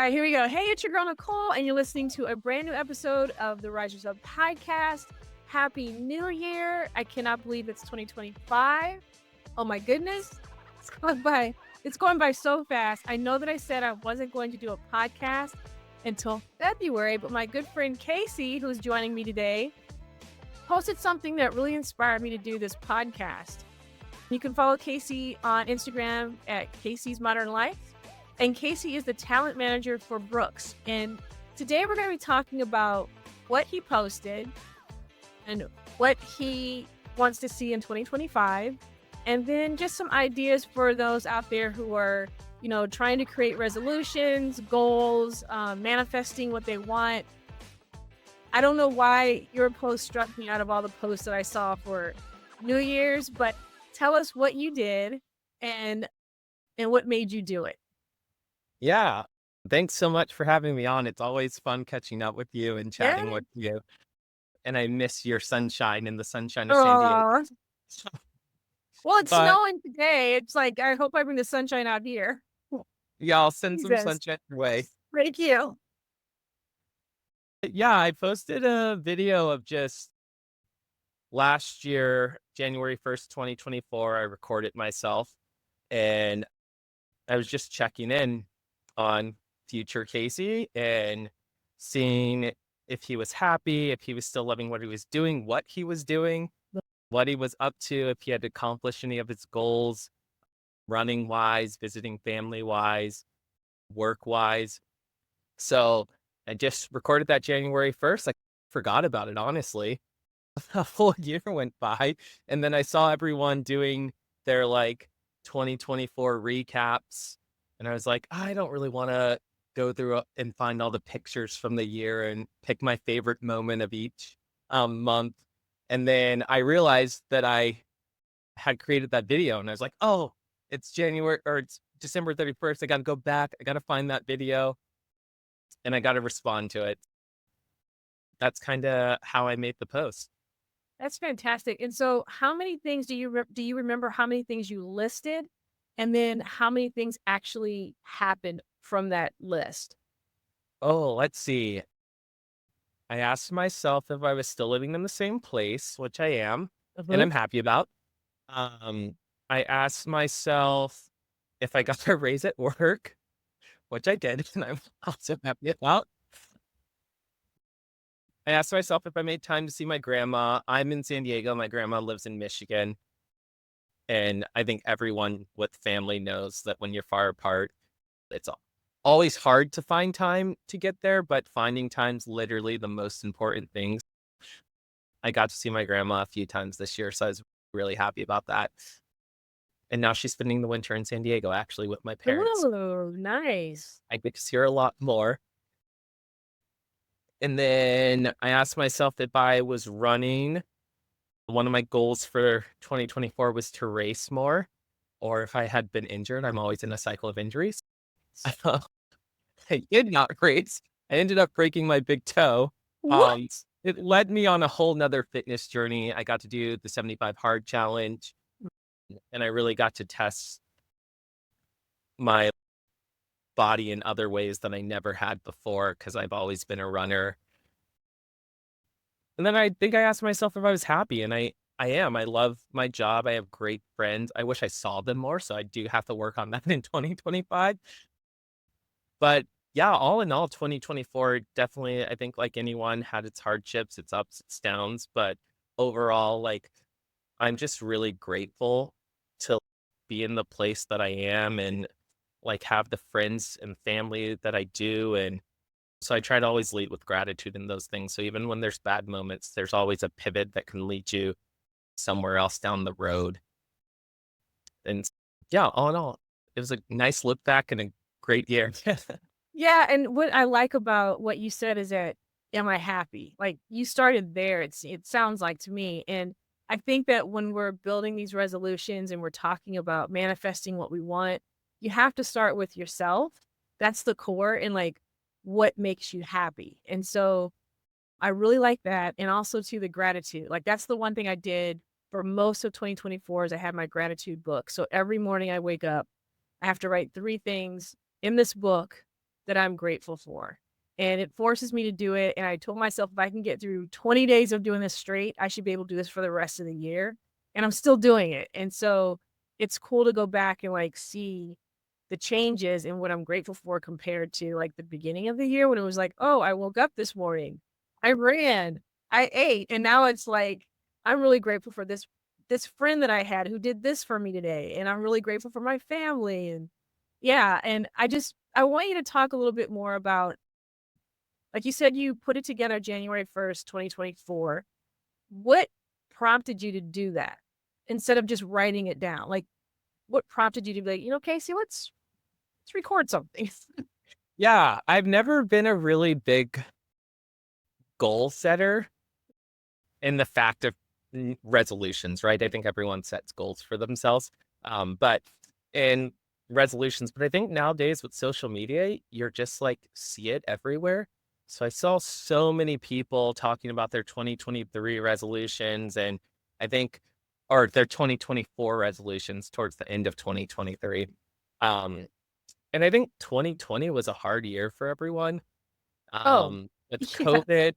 All right, here we go. Hey, it's your girl Nicole, and you're listening to a brand new episode of the Rise Yourself podcast. Happy New Year. I cannot believe it's 2025. Oh my goodness. It's going by. It's going by so fast. I know that I said I wasn't going to do a podcast until February, but my good friend Casey, who's joining me today, posted something that really inspired me to do this podcast. You can follow Casey on Instagram at Casey's Modern Life. And Casey is the talent manager for Brooks. And today we're going to be talking about what he posted and what he wants to see in 2025. And then just some ideas for those out there who are, trying to create resolutions, goals, manifesting what they want. I don't know why your post struck me out of all the posts that I saw for New Year's, but tell us what you did and what made you do it. Yeah. Thanks so much for having me on. It's always fun catching up with you and chatting Yeah. with you. And I miss your sunshine and the sunshine of San Diego. Aw. Well, it's But snowing today. It's like, I hope I bring the sunshine out here. yeah, I'll send some Jesus. sunshine your way. Thank you. Yeah, I posted a video of just last year, January 1st, 2024. I recorded myself and I was just checking in on future Casey and seeing if he was happy, if he was still loving what he was doing, what he was doing, what he was up to, if he had accomplished any of his goals, running wise, visiting family wise, work wise. So I just recorded that January 1st. I forgot about it, honestly. A whole year went by. And then I saw everyone doing their 2024 recaps. And I was like, I don't really want to go through and find all the pictures from the year and pick my favorite moment of each month. And then I realized that I had created that video and I was like, oh, it's December 31st. I got to go back. I got to find that video and I got to respond to it. That's kind of how I made the post. That's fantastic. And so how many things do you remember how many things you listed? And then how many things actually happened from that list? Oh, let's see. I asked myself if I was still living in the same place, which I am, and Mhm. I'm happy about. I asked myself if I got a raise at work, which I did, and I'm also happy about. I asked myself if I made time to see my grandma. I'm in San Diego. My grandma lives in Michigan. And I think everyone with family knows that when you're far apart, it's always hard to find time to get there, but finding time's literally the most important thing. I got to see my grandma a few times this year, so I was really happy about that. And now she's spending the winter in San Diego, actually, with my parents. Oh, nice. I get to see her a lot more. And then I asked myself if I was running. One of my goals for 2024 was to race more, or if I had been injured. I'm always in a cycle of injuries. I did not race. I ended up breaking my big toe. What? It led me on a whole nother fitness journey. I got to do the 75 hard challenge, and I really got to test my body in other ways that I never had before because I've always been a runner. And then I think I asked myself if I was happy, and I am. I love my job. I have great friends. I wish I saw them more, so I do have to work on that in 2025. But yeah, all in all, 2024 definitely, I think, like anyone, had its hardships, its ups, its downs. But overall, I'm just really grateful to be in the place that I am and have the friends and family that I do. And so I try to always lead with gratitude in those things. So even when there's bad moments, there's always a pivot that can lead you somewhere else down the road. And yeah, all in all, it was a nice look back and a great year. Yeah, and what I like about what you said is that, am I happy? Like, you started there, it sounds like to me, and I think that when we're building these resolutions and we're talking about manifesting what we want, you have to start with yourself. That's the core and, like, what makes you happy, and so I really like that, and also to the gratitude. Like, that's the one thing I did for most of 2024 is I had my gratitude book. So every morning I wake up, I have to write 3 things in this book that I'm grateful for. And it forces me to do it. And I told myself if I can get through 20 days of doing this straight, I should be able to do this for the rest of the year. And I'm still doing it. And so it's cool to go back and like see the changes and what I'm grateful for compared to like the beginning of the year when it was like, oh, I woke up this morning, I ran, I ate. And now it's like, I'm really grateful for this friend that I had who did this for me today. And I'm really grateful for my family. And yeah, and I want you to talk a little bit more about, like you said, you put it together January 1st, 2024. What prompted you to do that instead of just writing it down? Like, what prompted you to be like, Casey, let's record something? Yeah, I've never been a really big goal setter in the fact of resolutions, right? I think everyone sets goals for themselves. But in resolutions, but I think nowadays with social media, you're just like see it everywhere. So I saw so many people talking about their 2023 resolutions and I think, or their 2024 resolutions towards the end of 2023. Um, and I think 2020 was a hard year for everyone. Oh, With yeah. COVID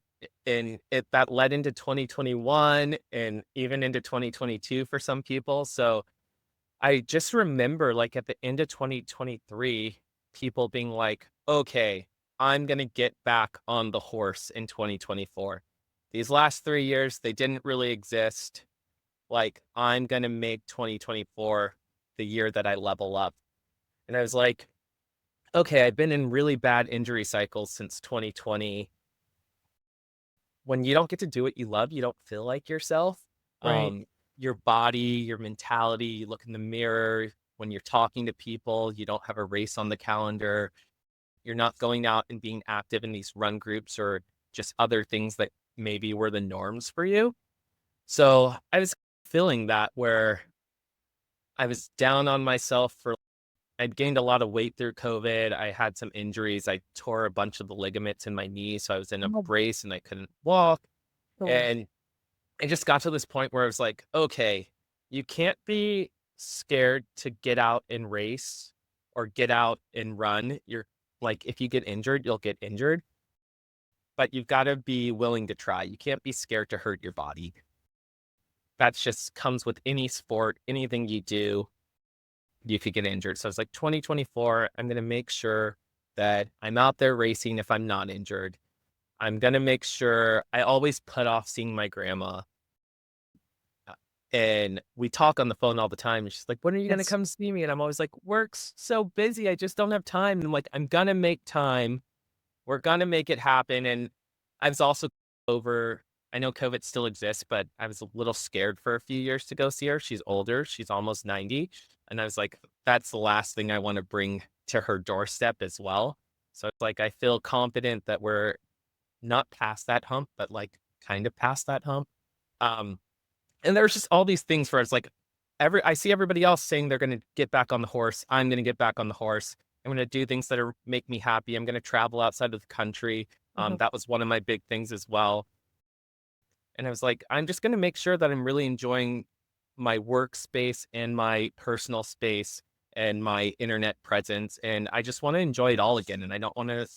and that led into 2021 and even into 2022 for some people. So I just remember like at the end of 2023, people being like, okay, I'm going to get back on the horse in 2024. These last 3 years, they didn't really exist. Like, I'm going to make 2024 the year that I level up. And I was like, okay, I've been in really bad injury cycles since 2020. When you don't get to do what you love, you don't feel like yourself. Right. Your body, your mentality, you look in the mirror when you're talking to people, you don't have a race on the calendar. You're not going out and being active in these run groups or just other things that maybe were the norms for you. So I was feeling that where I was down on myself for I'd gained a lot of weight through COVID. I had some injuries. I tore a bunch of the ligaments in my knee, so I was in a Oh, brace and I couldn't walk. oh, And I just got to this point where I was like, okay, you can't be scared to get out and race or get out and run. You're like, if you get injured, you'll get injured, but you've got to be willing to try. You can't be scared to hurt your body. That's just comes with any sport, anything you do, you could get injured. So it's like 2024, I'm going to make sure that I'm out there racing if I'm not injured. I'm going to make sure I always put off seeing my grandma. And we talk on the phone all the time. And she's like, when are you going to yes. come see me? And I'm always like, work's so busy. I just don't have time. And I'm like, I'm going to make time. We're going to make it happen. And I was also over, I know COVID still exists, but I was a little scared for a few years to go see her. She's older. She's almost 90. And I was like, that's the last thing I want to bring to her doorstep as well. So it's like, I feel confident that we're not past that hump, but like kind of past that hump. Um, and there's just all these things where it's like I see everybody else saying they're going to get back on the horse. I'm going to get back on the horse. I'm going to do things that are make me happy. I'm going to travel outside of the country. Mhm. That was one of my big things as well. And I was like, I'm just going to make sure that I'm really enjoying my workspace and my personal space and my internet presence. And I just want to enjoy it all again. And I don't want to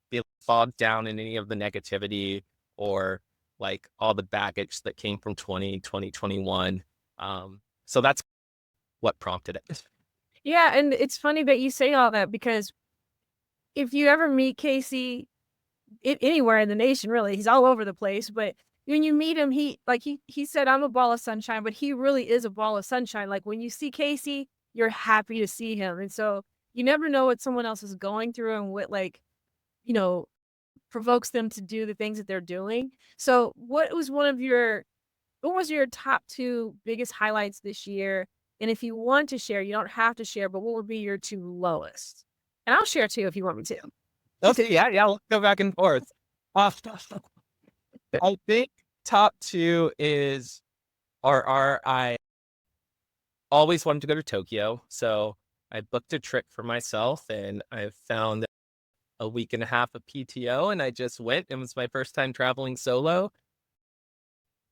be bogged down in any of the negativity or like all the baggage that came from 2021. So that's what prompted it. Yeah, and it's funny that you say all that because if you ever meet Casey anywhere in the nation, really, he's all over the place. But when you meet him, he said, "I'm a ball of sunshine," but he really is a ball of sunshine. Like when you see Casey, you're happy to see him, and so you never know what someone else is going through and what you know provokes them to do the things that they're doing. So, what was your top two biggest highlights this year? And if you want to share, you don't have to share, but what would be your two lowest? And I'll share too if you want me to. Okay, yeah, let's go back and forth. Uh, I think top two is I always wanted to go to Tokyo. So I booked a trip for myself and I found a week and a half of PTO and I just went. It was my first time traveling solo.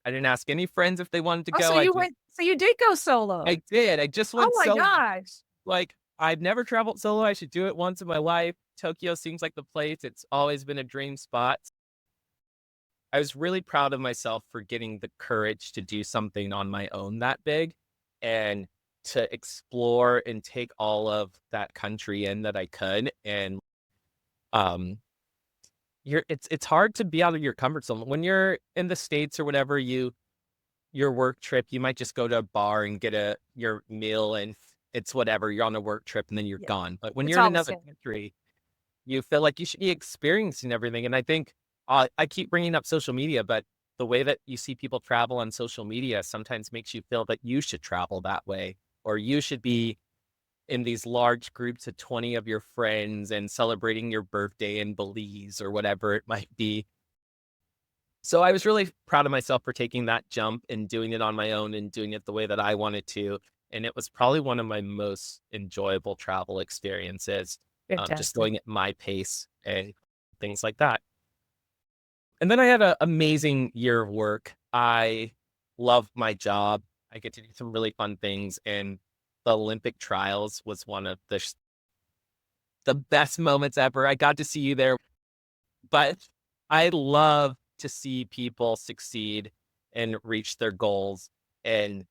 I didn't ask any friends if they wanted to Oh, so go. you went, so you did go solo. I did. I just Oh went my solo. gosh. Like I've never traveled solo. I should do it once in my life. Tokyo seems like the place. It's always been a dream spot. I was really proud of myself for getting the courage to do something on my own that big and to explore and take all of that country in that I could. And um it's hard to be out of your comfort zone. When you're in the States or whatever, your work trip, you might just go to a bar and get your meal and it's whatever. You're on a work trip and then you're Yeah. gone. But when It's you're in all the another same. country, you feel like you should be experiencing everything. And I think I keep bringing up social media, but the way that you see people travel on social media sometimes makes you feel that you should travel that way, or you should be in these large groups of 20 of your friends and celebrating your birthday in Belize or whatever it might be. So I was really proud of myself for taking that jump and doing it on my own and doing it the way that I wanted to. And it was probably one of my most enjoyable travel experiences, just Fantastic. going at my pace and things like that. And then I had an amazing year of work. I love my job. I get to do some really fun things. And the Olympic trials was one of the best moments ever. I got to see you there, but I love to see people succeed and reach their goals. And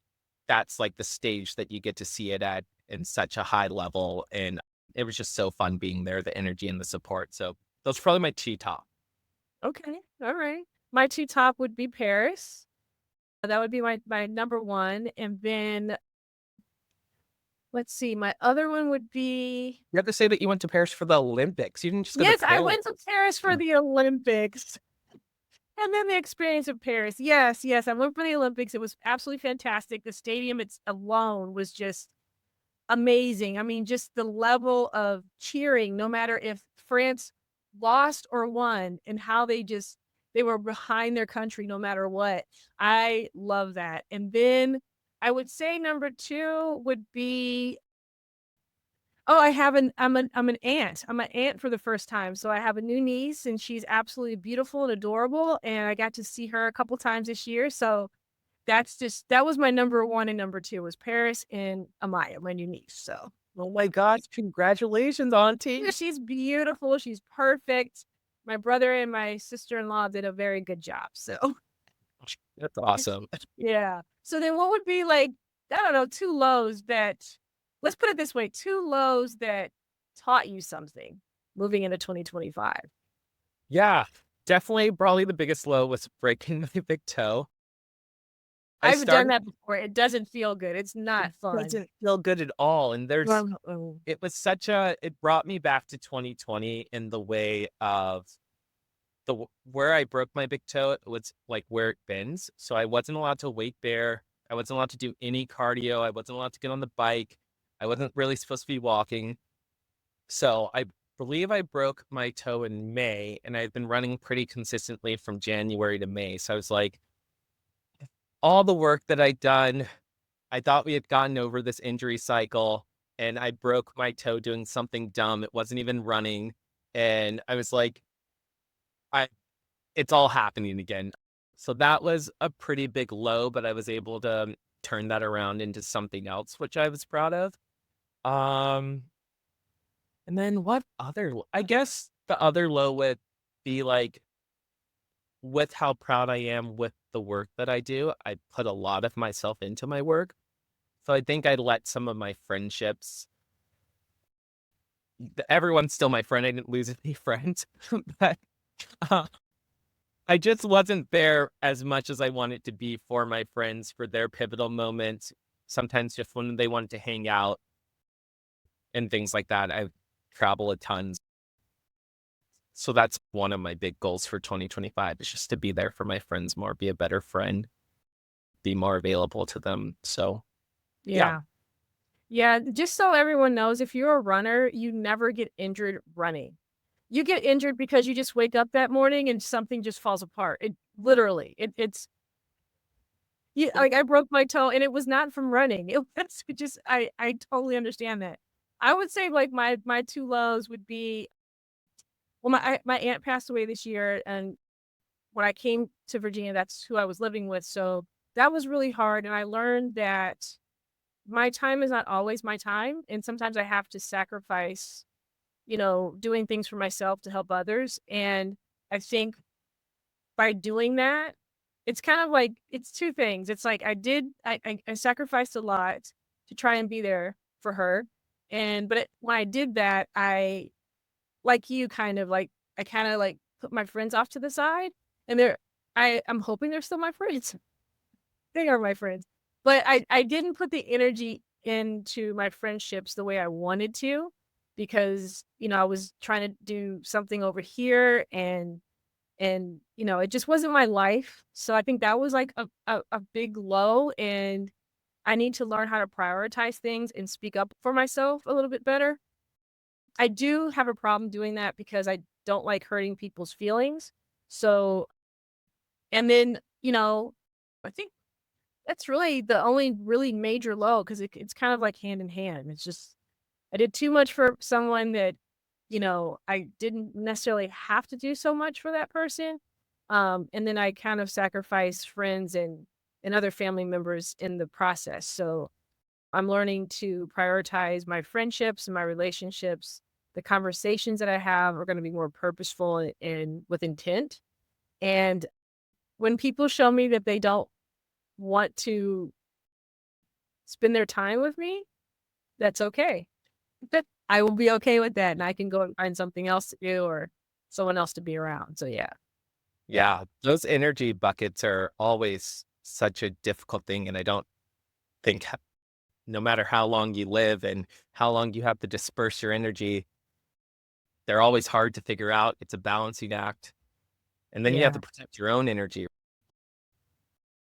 that's like the stage that you get to see it at in such a high level. And it was just so fun being there, the energy and the support. So those are probably my two top. Okay. All right. My 2 top would be Paris. That would be my number 1, and then let's see, my other one would be You have to say that you went to Paris for the Olympics. You didn't just go to yes, I Paris. went to Paris for the Olympics, and then the experience of Paris. Yes, yes, I went for the Olympics. It was absolutely fantastic. The stadium it's alone was just amazing. I mean, just the level of cheering, no matter if France lost or won, and how they were behind their country no matter what. I love that. And then I would say number 2 would be oh, I'm an aunt. I'm an aunt for the first time. So I have a new niece and she's absolutely beautiful and adorable. And I got to see her a couple times this year. So that was my number 1 and number 2 was Paris and Amaya, my new niece. So Oh my gosh, congratulations, yeah, auntie. she's beautiful. She's perfect. My brother and my sister-in-law did a very good job. So That's awesome. yeah. So then what would be like, I don't know, 2 lows that let's put it this way, 2 lows that taught you something moving into 2025. Yeah, definitely probably the biggest low was breaking my big toe. I I've done started that before. It doesn't feel good. It's it not fun. doesn't feel good at all, and there's Oh, it was such a it brought me back to 2020 in the way of where I broke my big toe, it was, like, where it bends, so I wasn't allowed to weight bear, I wasn't allowed to do any cardio, I wasn't allowed to get on the bike, I wasn't really supposed to be walking, so I believe I broke my toe in May, and I've been running pretty consistently from January to May, so I was like, all the work that I'd done, I thought we had gotten over this injury cycle, and I broke my toe doing something dumb, it wasn't even running, and I was like, I it's all happening again. So that was a pretty big low, but I was able to turn that around into something else, which I was proud of. Um, and then what other I guess the other low would be like with how proud I am with the work that I do. I put a lot of myself into my work. So I think I let some of my friendships everyone's still my friend. I didn't lose any friends, but uh, I just wasn't there as much as I wanted to be for my friends for their pivotal moments. Sometimes just when they wanted to hang out and things like that. I travel a ton. So that's one of my big goals for 2025 is just to be there for my friends more, be a better friend, be more available to them. So yeah. yeah. Yeah, just so everyone knows, if you're a runner, you never get injured running. You get injured because you just wake up that morning and something just falls apart. It literally, it's yeah, like I broke my toe and it was not from running. It was just I totally understand that. I would say like my 2 lows would be well, my aunt passed away this year, and when I came to Virginia, that's who I was living with. So that was really hard, and I learned that my time is not always my time, and sometimes I have to sacrifice doing things for myself to help others. And I think by doing that, it's kind of like it's 2 things. It's like I sacrificed a lot to try and be there for her. And but when I did that, I like you kind of like I kind of like put my friends off to the side and I'm hoping they're still my friends. They are my friends. But I didn't put the energy into my friendships the way I wanted to because, I was trying to do something over here and it just wasn't my life. So I think that was like a big low, and I need to learn how to prioritize things and speak up for myself a little bit better. I do have a problem doing that because I don't like hurting people's feelings. So and then, I think that's really the only really major low because it's kind of like hand in hand. It's just I did too much for someone that, I didn't necessarily have to do so much for that person. And then I kind of sacrificed friends and other family members in the process. So I'm learning to prioritize my friendships and my relationships. The conversations that I have are going to be more purposeful and with intent. And when people show me that they don't want to spend their time with me, that's okay. I will be okay with that, and I can go and find something else to do or someone else to be around. So, yeah. Yeah. Yeah, those energy buckets are always such a difficult thing, and I don't think no matter how long you live and how long you have to disperse your energy, they're always hard to figure out. It's a balancing act, and then you have to Yeah, protect your own energy.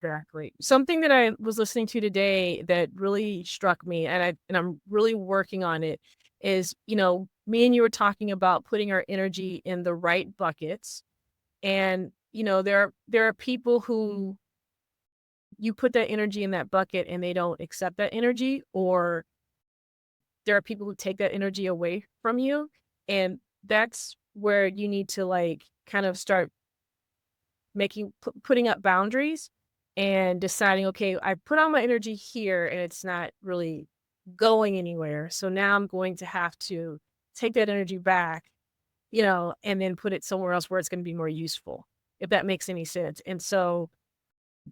exactly. Something that I was listening to today that really struck me, and I'm really working on it, is, me and you were talking about putting our energy in the right buckets. And, there are people who you put that energy in that bucket and they don't accept that energy, or there are people who take that energy away from you, and that's where you need to, like, kind of start putting up boundaries and deciding, "Okay, I put all my energy here and it's not really going anywhere, so now I'm going to have to take that energy back, and then put it somewhere else where it's gonna be more useful," if that makes any sense. And so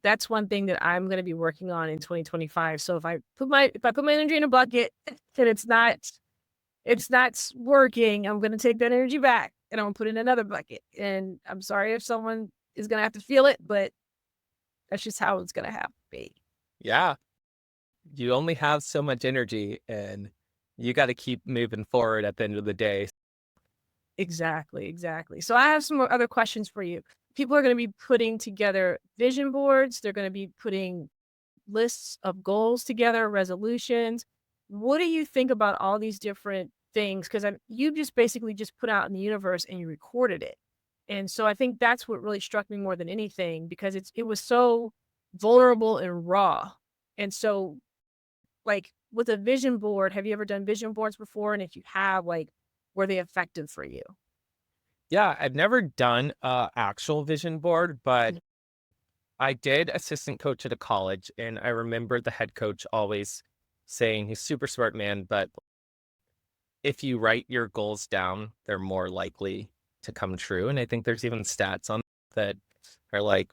that's one thing that I'm gonna be working on in 2025. So if I put my energy in a bucket and it's not working, I'm gonna take that energy back and I'm gonna put it in another bucket. And I'm sorry if someone is gonna have to feel it, but that's just how it's gonna have to be. Yeah, you only have so much energy, and you gotta keep moving forward at the end of the day. Exactly, exactly. So I have some more other questions for you. People are gonna be putting together vision boards, they're gonna be putting lists of goals together, resolutions. What do you think about all these different things? Because you just basically just put out in the universe and you recorded it. And so I think that's what really struck me more than anything because it was so vulnerable and raw. And so, like with a vision board, have you ever done vision boards before? And if you have, like, were they effective for you? Yeah, I've never done a actual vision board, but Mhm. I did assistant coach at a college, and I remember the head coach always saying, he's super smart man, but if you write your goals down, they're more likely to come true. And I think there's even stats on that are like,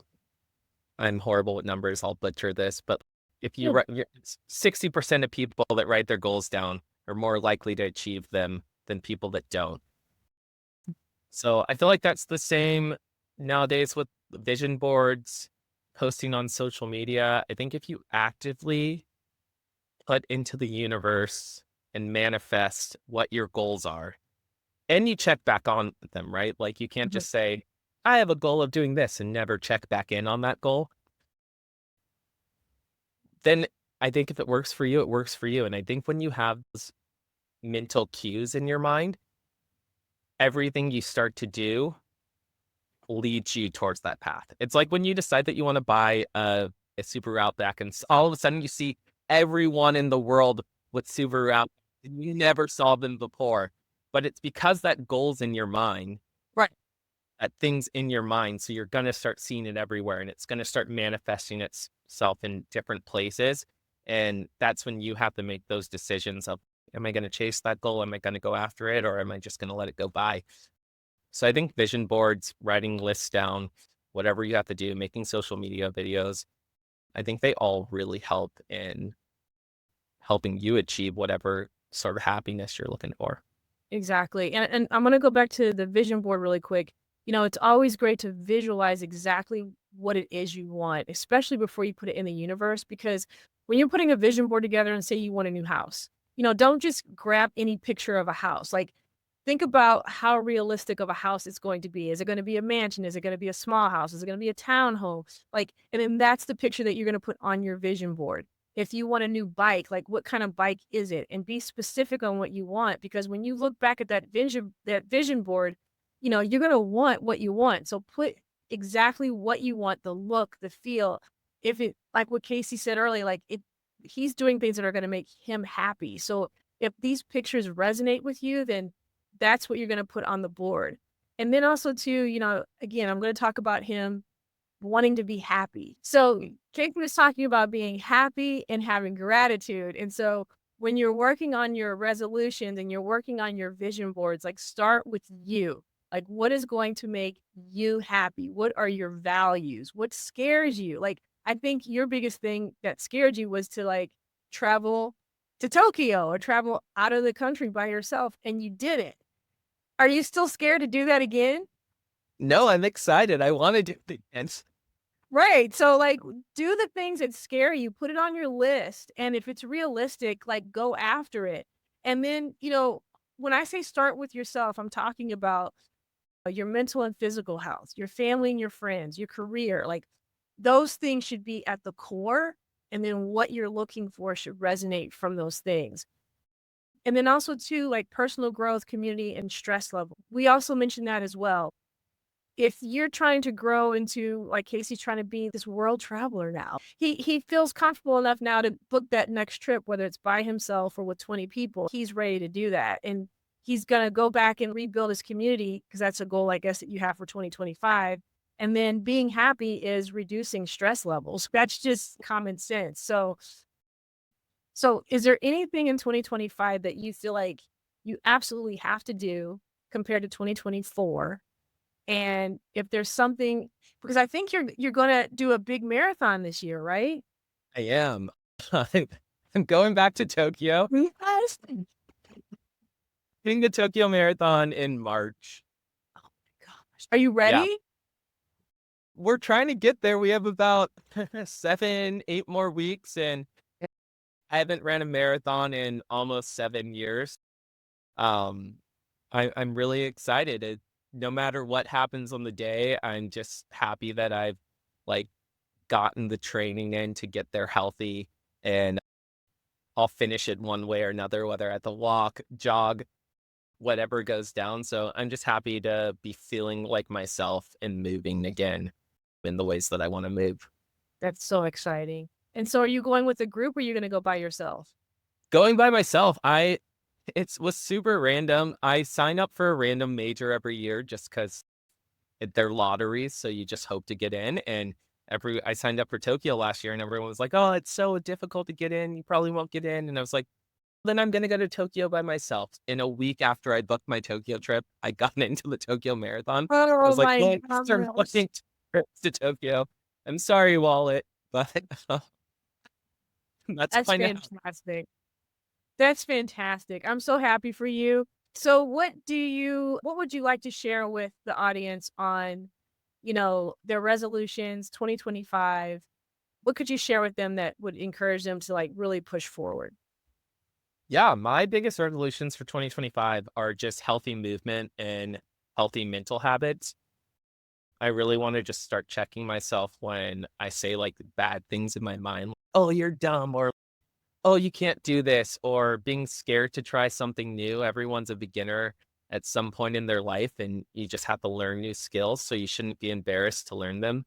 I'm horrible with numbers, I'll butcher this, but if you Yeah. write 60% of people that write their goals down are more likely to achieve them than people that don't. So I feel like that's the same nowadays with vision boards, posting on social media. I think if you actively put into the universe and manifest what your goals are, and you check back on with them, right? Like you can't Mhm. just say, I have a goal of doing this and never check back in on that goal. Then I think if it works for you, it works for you. And I think when you have those mental cues in your mind, everything you start to do leads you towards that path. It's like when you decide that you want to buy a Subaru Outback, and all of a sudden you see everyone in the world with Subaru Outback, and you never saw them before. But it's because that goal's in your mind, Right. that thing's in your mind. So you're going to start seeing it everywhere, and it's going to start manifesting itself in different places. And that's when you have to make those decisions of Am I going to chase that goal? Am I going to go after it? Or am I just going to let it go by? So I think vision boards, writing lists down, whatever you have to do, making social media videos, I think they all really help in helping you achieve whatever sort of happiness you're looking for. Exactly. And I'm gonna go back to the vision board really quick. You know, it's always great to visualize exactly what it is you want, especially before you put it in the universe. Because when you're putting a vision board together and say you want a new house, you know, don't just grab any picture of a house. Like, think about how realistic of a house it's going to be. Is it going to be a mansion? Is it going to be a small house? Is it going to be a townhome? Like, and then that's the picture that you're going to put on your vision board. If you want a new bike, like what kind of bike is it? And be specific on what you want, because when you look back at that vision board, you know, you're going to want what you want. So put exactly what you want, the look, the feel. If it, like what Casey said earlier, like it, he's doing things that are going to make him happy. So if these pictures resonate with you, then that's what you're going to put on the board. And then also too, you know, again, I'm going to talk about him wanting to be happy. So Jake was talking about being happy and having gratitude. And so when you're working on your resolutions and you're working on your vision boards, like start with you. Like, what is going to make you happy? What are your values? What scares you? Like, I think your biggest thing that scared you was to like travel to Tokyo or travel out of the country by yourself, and you did it. Are you still scared to do that again? No, I'm excited. I want to do it again. Right. So, like, do the things that scare you, put it on your list. And if it's realistic, like, go after it. And then, you know, when I say start with yourself, I'm talking about your mental and physical health, your family and your friends, your career. Like, those things should be at the core. And then what you're looking for should resonate from those things. And then also, too, like personal growth, community, and stress level. We also mentioned that as well. If you're trying to grow into, like Casey's trying to be this world traveler now, he feels comfortable enough now to book that next trip, whether it's by himself or with 20 people. He's ready to do that. And he's going to go back and rebuild his community, because that's a goal, I guess, that you have for 2025. And then being happy is reducing stress levels. That's just common sense. So is there anything in 2025 that you feel like you absolutely have to do compared to 2024? And if there's something, because I think you're gonna do a big marathon this year, right? I am. I'm going back to Tokyo. Yes. Doing the Tokyo Marathon in March. Oh my gosh. Are you Yeah, ready? we're trying to get there. We have about 7, 8 more weeks, and I haven't ran a marathon in almost 7 years. Um, I'm really excited. No matter what happens on the day, I'm just happy that I've like gotten the training in to get there healthy, and I'll finish it one way or another, whether at the walk, jog, whatever goes down. So I'm just happy to be feeling like myself and moving again in the ways that I want to move. That's so exciting. And so are you going with a group, or are you gonna go by yourself? Going by myself, it was super random. I sign up for a random major every year just because they're lotteries, so you just hope to get in. And I signed up for Tokyo last year, and everyone was like, "Oh, it's so difficult to get in. You probably won't get in." And I was like, then I'm gonna go to Tokyo by myself. In a week after I booked my Tokyo trip, I got into the Tokyo Marathon. I Oh was like, my "Well, start gosh. booking trips to Tokyo." I'm sorry, wallet, but that's That's why now. fantastic. That's fantastic. I'm so happy for you. So what would you like to share with the audience on, you know, their resolutions 2025? What could you share with them that would encourage them to like really push forward? Yeah, my biggest resolutions for 2025 are just healthy movement and healthy mental habits. I really want to just start checking myself when I say like bad things in my mind. Like, oh, you're dumb, or oh, you can't do this, or being scared to try something new. Everyone's a beginner at some point in their life, and you just have to learn new skills. So you shouldn't be embarrassed to learn them.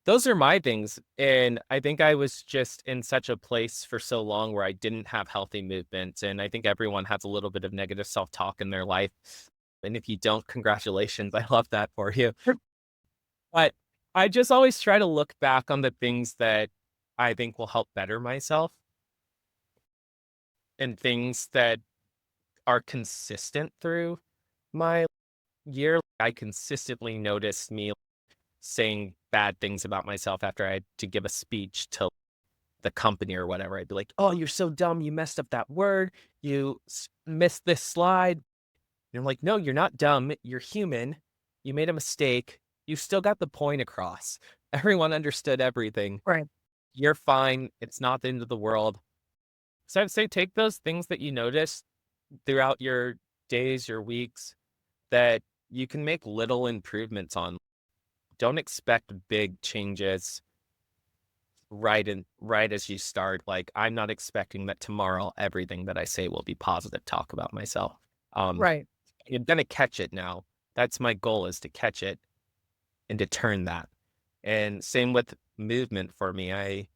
Those are my things. And I think I was just in such a place for so long where I didn't have healthy movement. And I think everyone has a little bit of negative self talk in their life. And if you don't, congratulations. I love that for you. But I just always try to look back on the things that I think will help better myself and things that are consistent through my year. I consistently noticed me saying bad things about myself after I had to give a speech to the company or whatever. I'd be like, "Oh, you're so dumb. You messed up that word. You missed this slide." And I'm like, "No, you're not dumb. You're human. You made a mistake. You still got the point across. Everyone understood everything. Right. You're fine. It's not the end of the world." So I'd say take those things that you notice throughout your days, your weeks, that you can make little improvements on. Don't expect big changes right as you start. Like, I'm not expecting that tomorrow everything that I say will be positive talk about myself. Um, Right. you're gonna catch it now. That's my goal, is to catch it and to turn that. And same with movement for me.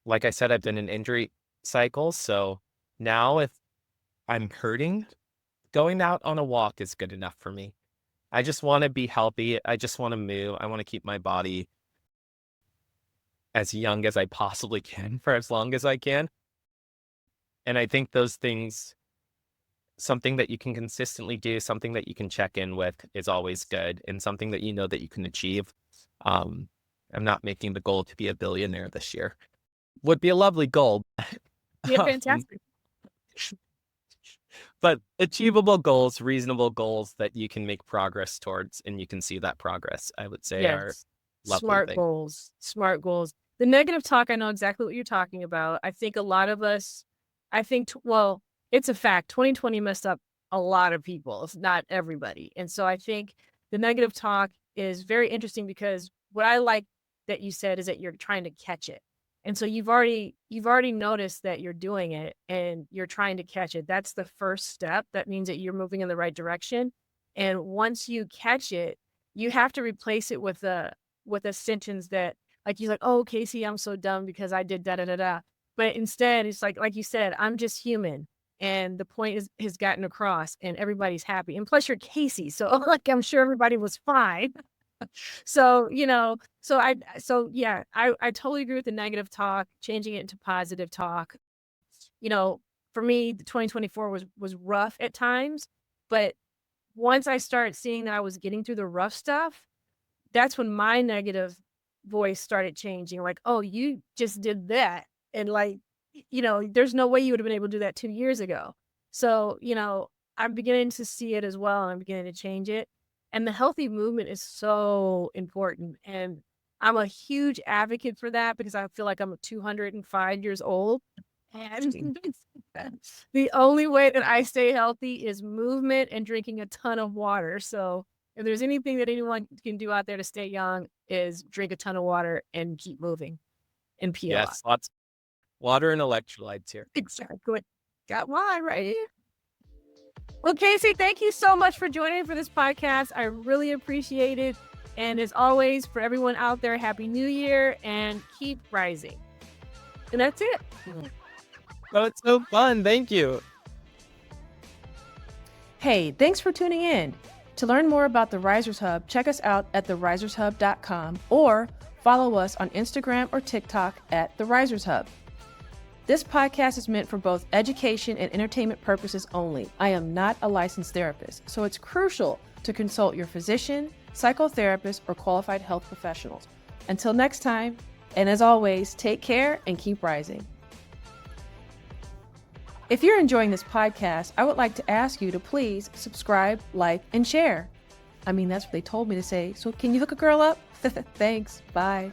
Like I said, I've been in injury cycles. So now if I'm hurting, going out on a walk is good enough for me. I just want to be healthy. I just want to move. I want to keep my body as young as I possibly can for as long as I can. And I think those things, something that you can consistently do, something that you can check in with, is always good, and something that you know that you can achieve. Um, I'm not making the goal to be a billionaire this year. Would be a lovely goal. Yeah, um, fantastic. but achievable goals, reasonable goals that you can make progress towards, and you can see that progress, I would say, are Yes. lovely Smart things. goals. Smart goals. The negative talk, I know exactly what you're talking about. I think a lot of us, well, it's a fact. 2020 messed up a lot of people. It's not everybody. And so I think the negative talk is very interesting because what I like that you said is that you're trying to catch it. And so you've already noticed that you're doing it and you're trying to catch it. That's the first step. That means that you're moving in the right direction. And once you catch it, you have to replace it with a sentence that, like, you're like, "Oh, Casey, I'm so dumb because I did da da da da." But instead, it's like you said, I'm just human, and the point has gotten across, and everybody's happy. And plus, you're Casey, so like I'm sure everybody was fine. So yeah, I totally agree with the negative talk, changing it into positive talk. You know, for me, the 2024 was rough at times, but once I started seeing that I was getting through the rough stuff, that's when my negative voice started changing, like, "Oh, you just did that." And, like, there's no way you would have been able to do that 2 years ago. So, I'm beginning to see it as well, and I'm beginning to change it. And the healthy movement is so important, and I'm a huge advocate for that because I feel like I'm 205 years old, and the only way that I stay healthy is movement and drinking a ton of water. So if there's anything that anyone can do out there to stay young, is drink a ton of water and keep moving and pee a lot. Yes, lots of water and electrolytes here. Exactly. Got wine right here. Well, Casey, thank you so much for joining for this podcast. I really appreciate it. And as always, for everyone out there, Happy New Year and keep rising. And that's it. Oh, it's so fun. Thank you. Hey, thanks for tuning in. To learn more about the Risers Hub, check us out at therisershub.com or follow us on Instagram or TikTok at The Risers Hub. This podcast is meant for both education and entertainment purposes only. I am not a licensed therapist, so it's crucial to consult your physician, psychotherapist, or qualified health professionals. Until next time, and as always, take care and keep rising. If you're enjoying this podcast, I would like to ask you to please subscribe, like, and share. I mean, that's what they told me to say, so can you hook a girl up? Thanks. Bye.